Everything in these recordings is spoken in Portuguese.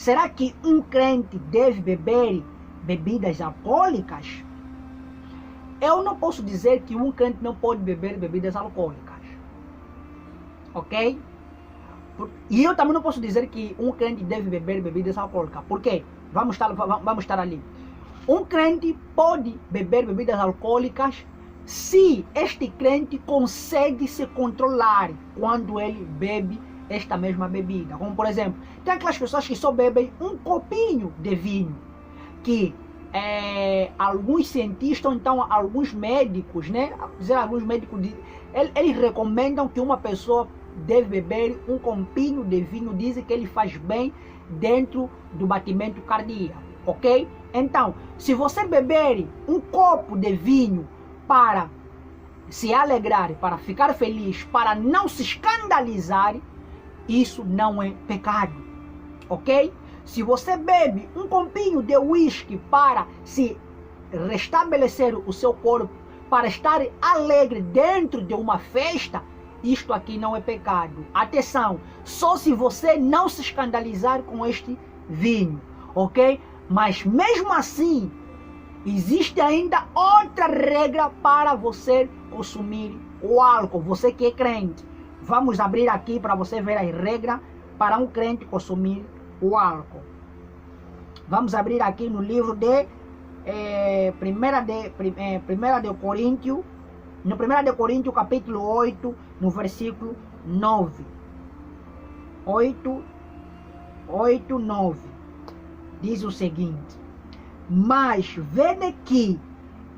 será que um crente deve beber bebidas alcoólicas? Eu não posso dizer que um crente não pode beber bebidas alcoólicas. Ok? E eu também não posso dizer que um crente deve beber bebidas alcoólicas. Por quê? Vamos estar ali. Um crente pode beber bebidas alcoólicas se este crente consegue se controlar quando ele bebe esta mesma bebida. Como por exemplo, tem aquelas pessoas que só bebem um copinho de vinho, que alguns cientistas, ou então alguns médicos, né? Alguns médicos, eles recomendam que uma pessoa deve beber um copinho de vinho, dizem que ele faz bem dentro do batimento cardíaco, ok? Então, se você beber um copo de vinho para se alegrar, para ficar feliz, para não se escandalizar, isso não é pecado, ok? Se você bebe um copinho de uísque para se restabelecer o seu corpo, para estar alegre dentro de uma festa, isto aqui não é pecado. Atenção, só se você não se escandalizar com este vinho, ok? Mas mesmo assim, existe ainda outra regra para você consumir o álcool. Você que é crente, vamos abrir aqui para você ver as regras para um crente consumir o álcool. Vamos abrir aqui no livro de 1 de Coríntios, no 1 de Coríntios capítulo 8, no versículo 9. 8, 9. Diz o seguinte: mas vede que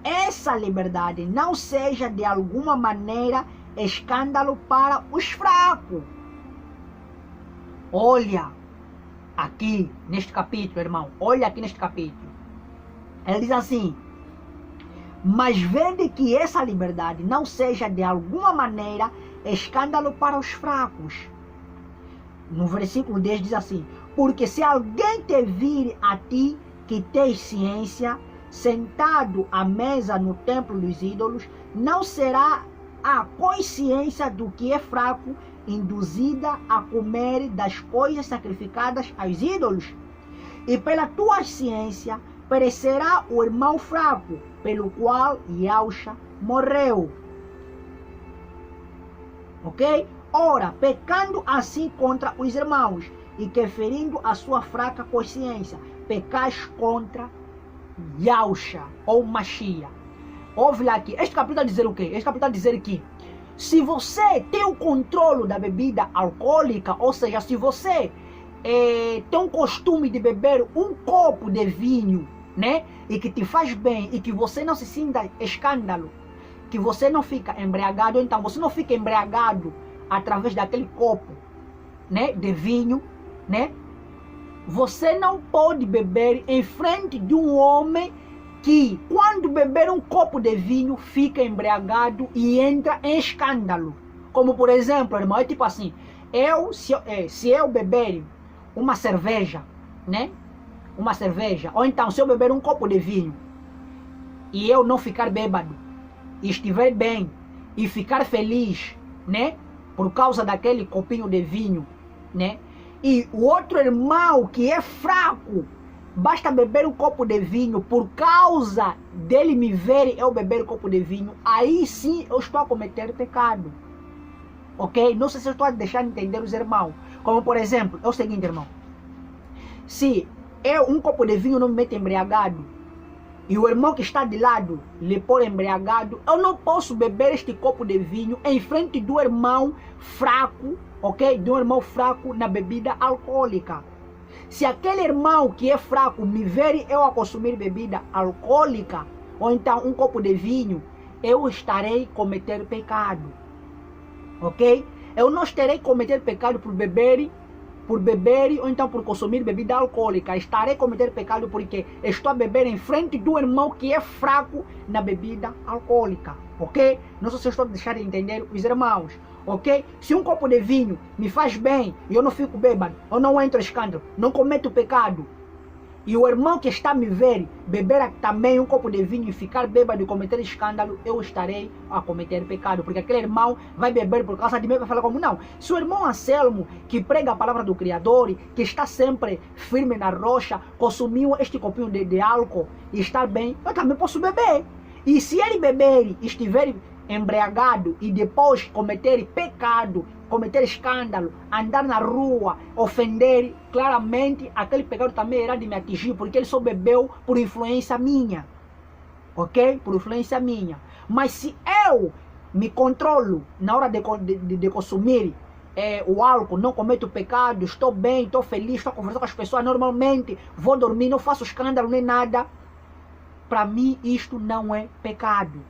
essa liberdade não seja de alguma maneira escândalo para os fracos. Olha aqui neste capítulo, irmão, olha aqui neste capítulo. Ele diz assim: mas vede que essa liberdade não seja de alguma maneira escândalo para os fracos. No versículo 10 diz assim: porque se alguém te vir a ti que tens ciência, sentado à mesa no templo dos ídolos, não será a consciência do que é fraco induzida a comer das coisas sacrificadas aos ídolos? E pela tua ciência perecerá o irmão fraco, pelo qual Yausha morreu. Ok? Ora, pecando assim contra os irmãos, e que ferindo a sua fraca consciência, pecais contra Yausha, ou Machia. Ouve lá aqui, este capítulo está a dizer o quê? Este capítulo está a dizer que se você tem o controle da bebida alcoólica, ou seja, se você tem um costume de beber um copo de vinho, né, e que te faz bem, e que você não se sinta escândalo, que você não fica embriagado, então você não fica embriagado através daquele copo, né, de vinho, né, você não pode beber em frente de um homem que, quando beber um copo de vinho, fica embriagado e entra em escândalo. Como, por exemplo, irmão, é tipo assim, se eu beber uma cerveja, né, uma cerveja, ou então se eu beber um copo de vinho e eu não ficar bêbado, e estiver bem e ficar feliz, né, por causa daquele copinho de vinho, né, e o outro irmão que é fraco, basta beber um copo de vinho, por causa dele me ver eu beber um copo de vinho, aí sim eu estou a cometer pecado. Ok? Não sei se eu estou a deixar entender os irmãos. Como por exemplo, é o seguinte, irmão. Se um copo de vinho não me mete embriagado, e o irmão que está de lado lhe pôr embriagado, eu não posso beber este copo de vinho em frente do irmão fraco, ok? Do irmão fraco na bebida alcoólica. Se aquele irmão que é fraco me ver eu a consumir bebida alcoólica, ou então um copo de vinho, eu estarei cometer pecado, ok? Eu não estarei cometer pecado por beber, ou então por consumir bebida alcoólica. Estarei cometer pecado porque estou a beber em frente do irmão que é fraco na bebida alcoólica, ok? Não sei se eu estou a deixar de entender os irmãos, ok? Se um copo de vinho me faz bem e eu não fico bêbado, eu não entro em escândalo, não cometo pecado, e o irmão que está a me ver beber também um copo de vinho e ficar bêbado e cometer escândalo, eu estarei a cometer pecado, porque aquele irmão vai beber por causa de mim, vai falar como não. Se o irmão Anselmo, que prega a palavra do Criador, que está sempre firme na rocha, consumiu este copinho de álcool e está bem, eu também posso beber. E se ele beber e estiver embriagado e depois cometer pecado, cometer escândalo, andar na rua, ofender, claramente aquele pecado também irá de me atingir, porque ele só bebeu por influência minha, ok? Por influência minha. Mas se eu me controlo na hora de consumir o álcool, não cometo pecado, estou bem, estou feliz, estou conversando com as pessoas normalmente, vou dormir, não faço escândalo nem nada, para mim isto não é pecado.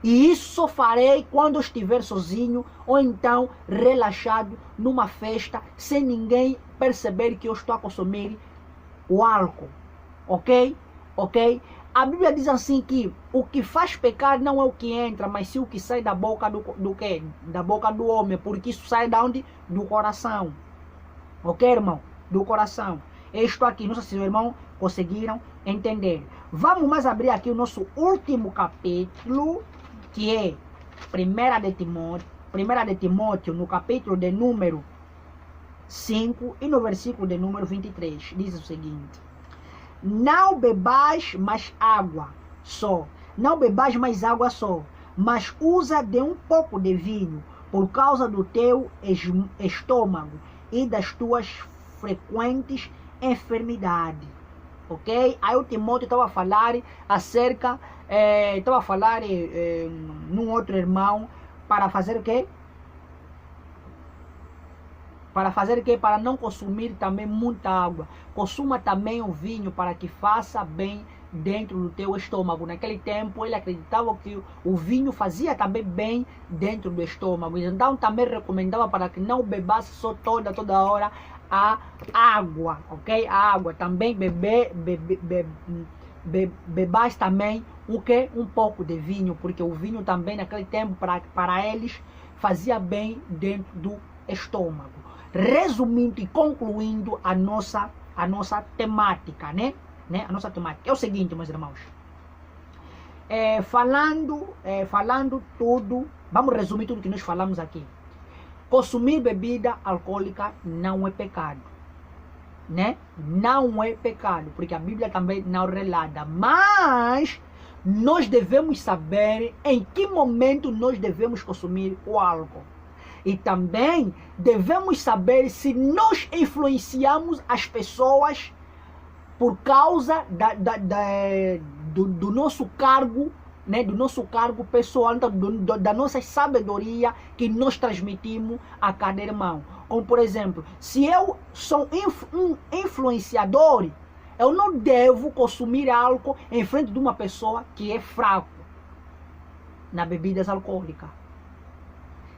E isso só farei quando eu estiver sozinho ou então relaxado numa festa, sem ninguém perceber que eu estou a consumir o álcool. Ok? Ok? A Bíblia diz assim que o que faz pecar não é o que entra, mas sim o que sai da boca do quê? Da boca do homem, porque isso sai da onde? Do coração. Ok, irmão? Do coração. Isto aqui, não sei se os irmãos conseguiram entender. Vamos mais abrir aqui o nosso último capítulo, que é 1 de Timóteo, no capítulo de número 5 e no versículo de número 23. Diz o seguinte: não bebais mais água só, não bebais mais água só, mas usa de um pouco de vinho, por causa do teu estômago e das tuas frequentes enfermidades. Ok? Aí o Timóteo estava a falar acerca, num outro irmão, para fazer o quê? Para fazer o quê? Para não consumir também muita água. Consuma também o vinho para que faça bem dentro do teu estômago. Naquele tempo ele acreditava que o vinho fazia também bem dentro do estômago. Então também recomendava para que não bebasse só toda hora a água, ok? A água também bebais também o que? Um pouco de vinho, porque o vinho também naquele tempo para eles fazia bem dentro do estômago. Resumindo e concluindo a nossa temática, né? A nossa temática é o seguinte, meus irmãos. Falando tudo, vamos resumir tudo que nós falamos aqui. Consumir bebida alcoólica não é pecado, né? Não é pecado, porque a Bíblia também não relata. Mas nós devemos saber em que momento nós devemos consumir o álcool. E também devemos saber se nós influenciamos as pessoas por causa do nosso cargo, né, do nosso cargo pessoal, da nossa sabedoria que nós transmitimos a cada irmão. Como por exemplo, se eu sou um influenciador, eu não devo consumir álcool em frente de uma pessoa que é fraco na bebidas alcoólicas.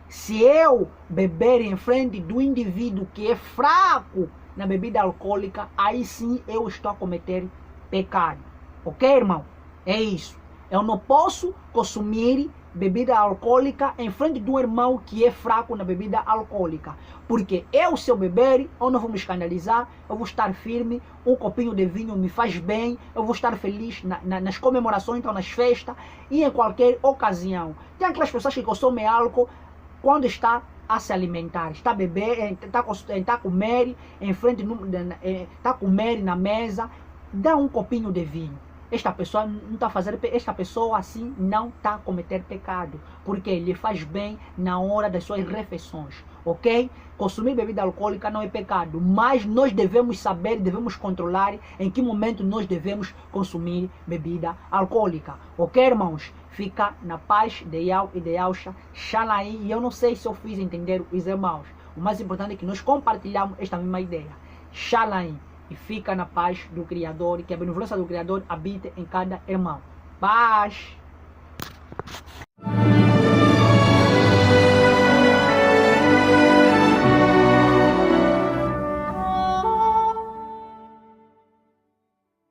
Se eu beber em frente do indivíduo que é fraco na bebida alcoólica, aí sim eu estou a cometer pecado. Ok, irmão? É isso. Eu não posso consumir bebida alcoólica em frente de um irmão que é fraco na bebida alcoólica. Porque eu, se eu beber, eu não vou me escandalizar, eu vou estar firme, um copinho de vinho me faz bem, eu vou estar feliz nas comemorações, então nas festas e em qualquer ocasião. Tem aquelas pessoas que consomem álcool quando está a se alimentar, está a beber, está a comer em frente, está a comer na mesa, dá um copinho de vinho. Esta pessoa não está fazendo, esta pessoa assim não está a cometer pecado, porque lhe faz bem na hora das suas refeições, ok? Consumir bebida alcoólica não é pecado, mas nós devemos saber, devemos controlar em que momento nós devemos consumir bebida alcoólica, ok, irmãos? Fica na paz de Yau e de Yausha, Xalaí, e eu não sei se eu fiz entender os irmãos. O mais importante é que nós compartilhamos esta mesma ideia. Xalaí. E fica na paz do Criador, que a benevolência do Criador habite em cada irmão. Paz!